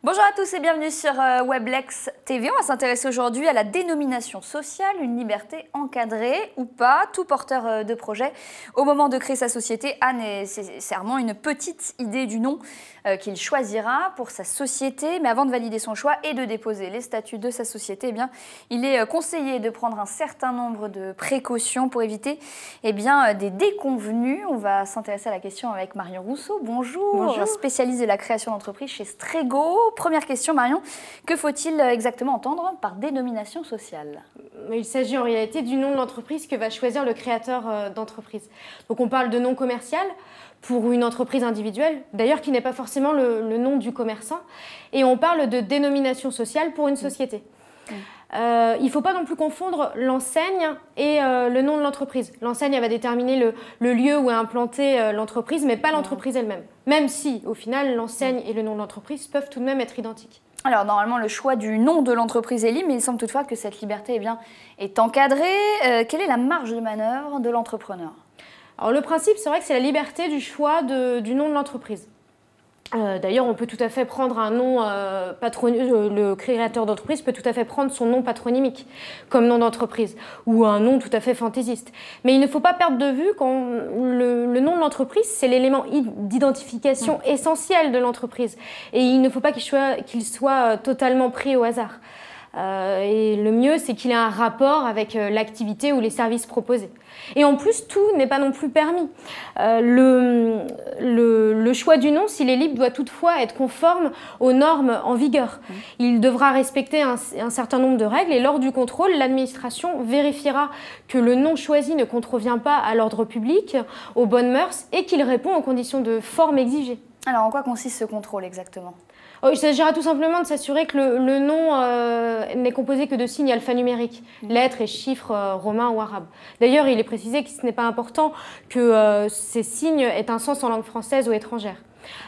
Bonjour à tous et bienvenue sur Weblex TV. On va s'intéresser aujourd'hui à la dénomination sociale, une liberté encadrée ou pas. Tout porteur de projet, au moment de créer sa société, a nécessairement une petite idée du nom qu'il choisira pour sa société. Mais avant de valider son choix et de déposer les statuts de sa société, eh bien, il est conseillé de prendre un certain nombre de précautions pour éviter des déconvenues. On va s'intéresser à la question avec Marion Rousseau. Bonjour. Bonjour. Spécialiste de la création d'entreprise chez Strego. Première question, Marion, que faut-il exactement entendre par dénomination sociale? Il s'agit en réalité du nom de l'entreprise que va choisir le créateur d'entreprise. Donc on parle de nom commercial pour une entreprise individuelle, d'ailleurs qui n'est pas forcément le nom du commerçant, et on parle de dénomination sociale pour une société. Il ne faut pas non plus confondre l'enseigne et le nom de l'entreprise. L'enseigne elle va déterminer le lieu où est implantée l'entreprise, mais pas l'entreprise elle-même. Même si, au final, l'enseigne et le nom de l'entreprise peuvent tout de même être identiques. Alors, normalement, le choix du nom de l'entreprise est libre, mais il semble toutefois que cette liberté est encadrée. Quelle est la marge de manœuvre de l'entrepreneur? Alors, le principe, c'est vrai que c'est la liberté du choix du nom de l'entreprise. D'ailleurs, on peut tout à fait prendre un nom le créateur d'entreprise peut tout à fait prendre son nom patronymique comme nom d'entreprise ou un nom tout à fait fantaisiste. Mais il ne faut pas perdre de vue quand le nom de l'entreprise, c'est l'élément d'identification essentiel de l'entreprise. Et il ne faut pas qu'il soit totalement pris au hasard. Et le mieux, c'est qu'il ait un rapport avec l'activité ou les services proposés. Et en plus, tout n'est pas non plus permis. Le choix du nom, s'il est libre, doit toutefois être conforme aux normes en vigueur. Il devra respecter un certain nombre de règles et lors du contrôle, l'administration vérifiera que le nom choisi ne contrevient pas à l'ordre public, aux bonnes mœurs et qu'il répond aux conditions de forme exigées. Alors, en quoi consiste ce contrôle exactement? Il s'agira tout simplement de s'assurer que le nom n'est composé que de signes alphanumériques, lettres et chiffres romains ou arabes. D'ailleurs, il est précisé que ce n'est pas important que ces signes aient un sens en langue française ou étrangère.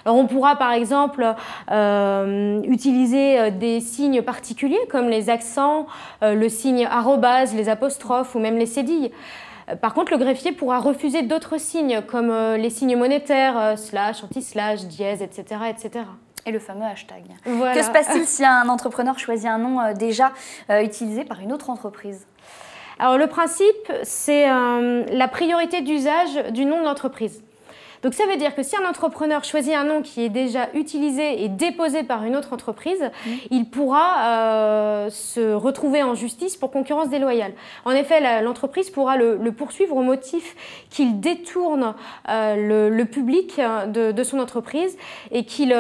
Alors, on pourra par exemple utiliser des signes particuliers comme les accents, le signe arrobase, les apostrophes ou même les cédilles. Par contre, le greffier pourra refuser d'autres signes comme les signes monétaires, slash, anti-slash, dièse, etc., etc. Et le fameux hashtag. Voilà. Que se passe-t-il si un entrepreneur choisit un nom déjà utilisé par une autre entreprise? Alors le principe, c'est la priorité d'usage du nom de l'entreprise. Donc ça veut dire que si un entrepreneur choisit un nom qui est déjà utilisé et déposé par une autre entreprise, il pourra se retrouver en justice pour concurrence déloyale. En effet, l'entreprise pourra le poursuivre au motif qu'il détourne le public de son entreprise et qu'il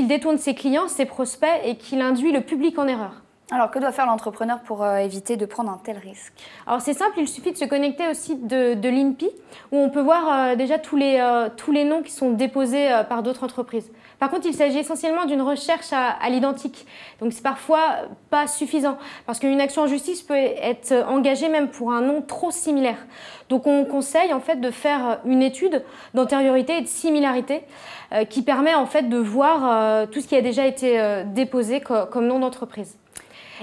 détourne ses clients, ses prospects et qu'il induit le public en erreur. Alors, que doit faire l'entrepreneur pour éviter de prendre un tel risque? Alors c'est simple, il suffit de se connecter au site de l'INPI où on peut voir déjà tous les noms qui sont déposés par d'autres entreprises. Par contre, il s'agit essentiellement d'une recherche à l'identique. Donc c'est parfois pas suffisant parce qu'une action en justice peut être engagée même pour un nom trop similaire. Donc on conseille en fait de faire une étude d'antériorité et de similarité qui permet en fait de voir tout ce qui a déjà été déposé comme nom d'entreprise.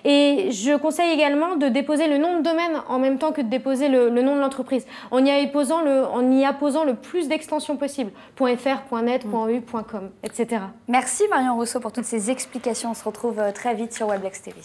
Et je conseille également de déposer le nom de domaine en même temps que de déposer le nom de l'entreprise, en y apposant le plus d'extensions possible, .fr, .net, .eu, .com, etc. Merci Marion Rousseau pour toutes ces explications. On se retrouve très vite sur Weblex TV.